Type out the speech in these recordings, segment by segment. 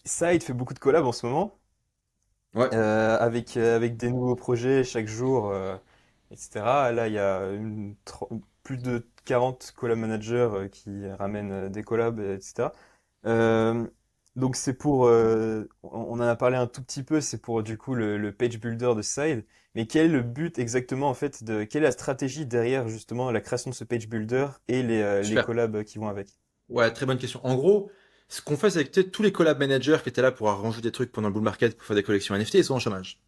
Side fait beaucoup de collabs en ce moment, Ouais, avec des nouveaux projets chaque jour, etc. Là, il y a plus de 40 collab managers qui ramènent des collabs, etc. Euh, donc c'est pour, on en a parlé un tout petit peu, c'est pour du coup le page builder de Side. Mais quel est le but exactement en fait quelle est la stratégie derrière justement la création de ce page builder et les super. collabs qui vont avec? Ouais, très bonne question. En gros, ce qu'on fait, c'est que tu sais, tous les collab managers qui étaient là pour arranger des trucs pendant le bull market pour faire des collections NFT, ils sont en chômage.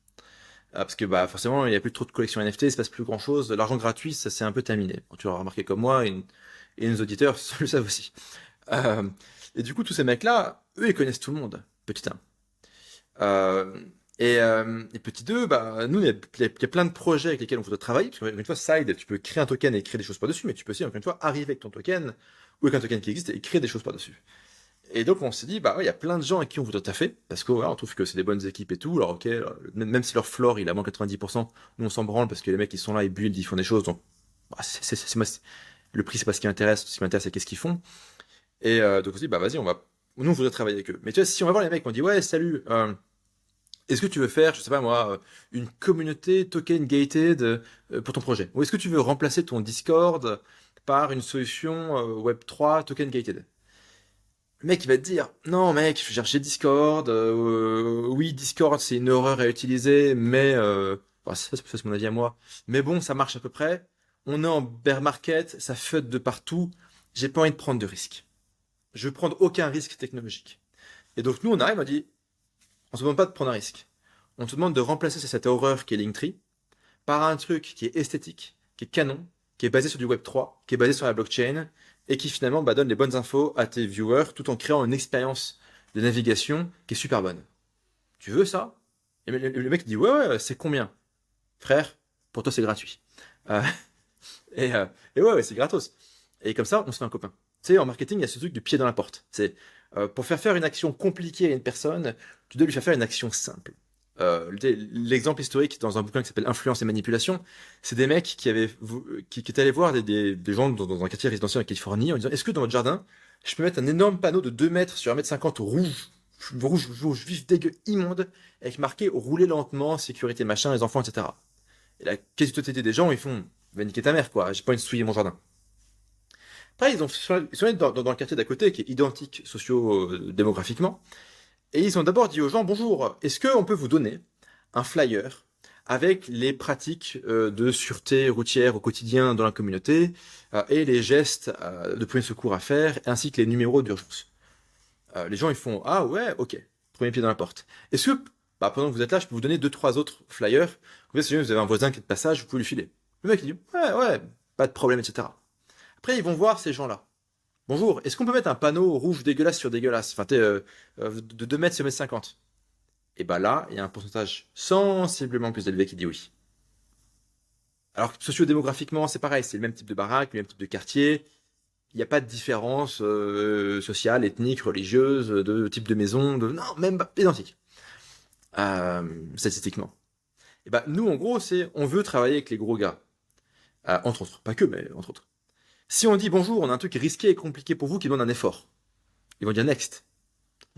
Parce que bah forcément, il n'y a plus trop de collections NFT, il se passe plus grand chose. L'argent gratuit, ça c'est un peu terminé. Bon, tu l'as remarqué comme moi, et nos auditeurs le savent aussi. Euh, et du coup, tous ces mecs-là, eux, ils connaissent tout le monde, petit 1. Et petit 2, bah, nous, il y a plein de projets avec lesquels on voudrait travailler. Parce qu'une fois, Side, tu peux créer un token et créer des choses par-dessus, mais tu peux aussi, encore une fois, arriver avec ton token ou avec un token qui existe et créer des choses par-dessus. Et donc, on s'est dit, bah ouais, il y a plein de gens avec qui on voudrait taffer, parce que voilà, on trouve que c'est des bonnes équipes et tout. Alors, ok, même si leur floor, il a moins 90%, nous, on s'en branle parce que les mecs, ils sont là, ils build, ils font des choses. Donc, bah, le prix, c'est pas ce qui m'intéresse. Ce qui m'intéresse, c'est qu'est-ce qu'ils font. Donc, on se dit, bah vas-y, nous, on voudrait travailler avec eux. Mais tu vois, si on va voir les mecs, on dit, ouais, salut, est-ce que tu veux faire, je sais pas moi, une communauté token gated pour ton projet? Ou est-ce que tu veux remplacer ton Discord par une solution Web3 token gated? Le mec, il va te dire, non, mec, je cherchais Discord. Oui, Discord, c'est une horreur à utiliser, mais bon, ça, c'est mon avis à moi. Mais bon, ça marche à peu près. On est en bear market, ça FUD de partout. J'ai pas envie de prendre de risques. Je veux prendre aucun risque technologique. Et donc nous, on arrive, on dit, on se demande pas de prendre un risque. On te demande de remplacer cette horreur qui est Linktree par un truc qui est esthétique, qui est canon, qui est basé sur du Web3, qui est basé sur la blockchain, et qui finalement bah, donne les bonnes infos à tes viewers tout en créant une expérience de navigation qui est super bonne. Tu veux ça? Et le mec dit ouais, ouais, c'est combien? Frère, pour toi c'est gratuit. Euh, et, euh, et ouais, ouais, c'est gratos. Et comme ça, on se fait un copain. Tu sais, en marketing, il y a ce truc du pied dans la porte. C'est pour faire une action compliquée à une personne, tu dois lui faire une action simple. L'exemple historique dans un bouquin qui s'appelle Influence et manipulation, c'est des mecs qui étaient allés voir des gens dans un quartier résidentiel en Californie en disant est-ce que dans votre jardin, je peux mettre un énorme panneau de 2 mètres sur 1,50 m rouge, rouge, rouge, vif, dégueu, immonde, avec marqué rouler lentement, sécurité machin, les enfants, etc. Et la quasi-totalité des gens, ils font va niquer ta mère, quoi, j'ai pas envie de souiller mon jardin. Après, ils sont allés dans le quartier d'à côté, qui est identique socio-démographiquement, et ils ont d'abord dit aux gens, bonjour, est-ce qu'on peut vous donner un flyer avec les pratiques de sûreté routière au quotidien dans la communauté et les gestes de premier secours à faire, ainsi que les numéros d'urgence. Les gens, ils font, ah ouais, ok, premier pied dans la porte. Est-ce que, bah, pendant que vous êtes là, je peux vous donner deux, trois autres flyers, comme ça, si jamais vous avez un voisin qui est de passage, vous pouvez lui filer. Le mec, il dit, ouais, ouais, pas de problème, etc. Après, ils vont voir ces gens-là. Bonjour, est-ce qu'on peut mettre un panneau rouge dégueulasse sur dégueulasse, enfin, de 2 mètres sur 1,50 m? Et bah là, il y a un pourcentage sensiblement plus élevé qui dit oui. Alors que sociodémographiquement, c'est pareil, c'est le même type de baraque, le même type de quartier. Il n'y a pas de différence sociale, ethnique, religieuse, de type de maison, de non, même pas identique, statistiquement. Et bah nous, en gros, c'est on veut travailler avec les gros gars, entre autres, pas que, mais entre autres. Si on dit bonjour, on a un truc risqué et compliqué pour vous qui demande un effort, ils vont dire next.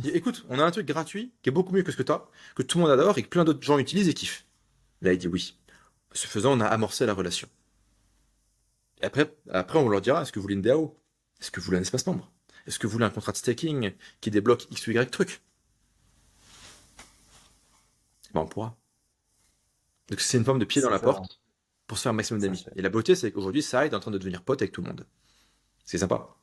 Écoute, on a un truc gratuit qui est beaucoup mieux que ce que t'as, que tout le monde adore et que plein d'autres gens utilisent et kiffent. Là, il dit oui. Ce faisant, on a amorcé la relation. Et après, on leur dira, est-ce que vous voulez une DAO? Est-ce que vous voulez un espace membre? Est-ce que vous voulez un contrat de staking qui débloque X ou Y truc? Ben, on pourra. Donc c'est une forme de pied dans C'est la ça, porte pour se faire un maximum ça d'amis. fait. Et la beauté, c'est qu'aujourd'hui, ça est en train de devenir pote avec tout le monde. C'est sympa.